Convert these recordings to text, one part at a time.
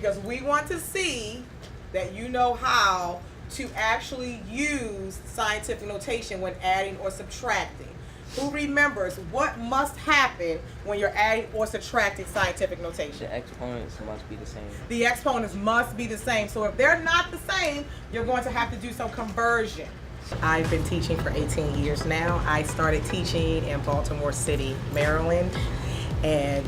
because we want to see that you know how to actually use scientific notation when adding or subtracting. Who remembers what must happen when you're adding or subtracting scientific notation? The exponents must be the same. The exponents must be the same. So if they're not the same, you're going to have to do some conversion. I've been teaching for 18 years now. I started teaching in Baltimore City, Maryland, and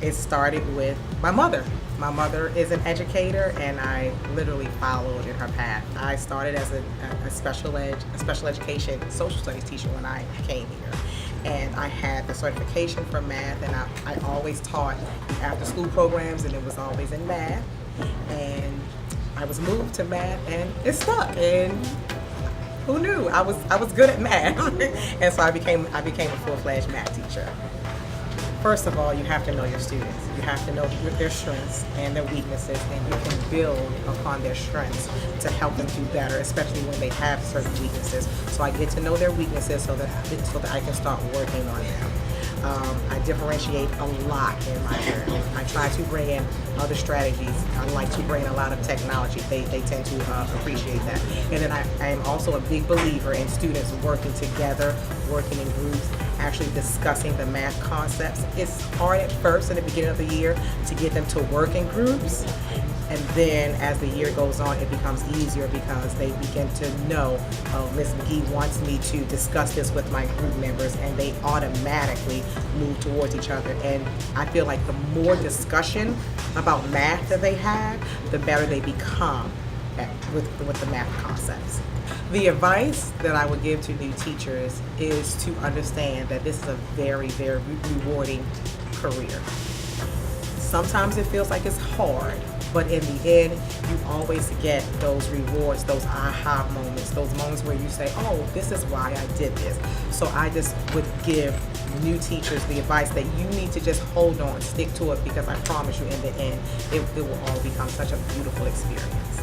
it started with my mother. My mother is an educator, and I literally followed in her path. I started as a special education social studies teacher when I came here, and I had the certification for math, and I always taught after school programs, and it was always in math. And I was moved to math, and it stuck. And who knew? I was good at math, and so I became a full-fledged math teacher. First of all, you have to know your students. You have to know their strengths and their weaknesses, and you can build upon their strengths to help them do better, especially when they have certain weaknesses. So I get to know their weaknesses so that I can start working on them. I differentiate a lot in my learning. I try to bring in other strategies. I like to bring in a lot of technology. They tend to appreciate that. And then I am also a big believer in students working together, working in groups, actually discussing the math concepts. It's hard at first in the beginning of the year to get them to work in groups. And then as the year goes on, it becomes easier because they begin to know, Ms. McGhee wants me to discuss this with my group members, and they automatically move towards each other. And I feel like the more discussion about math that they have, the better they become with the math concepts. The advice that I would give to new teachers is to understand that this is a very, very rewarding career. Sometimes it feels like it's hard, but in the end, you always get those rewards, those aha moments, those moments where you say, oh, this is why I did this. So I just would give new teachers the advice that you need to just hold on, stick to it, because I promise you in the end, it will all become such a beautiful experience.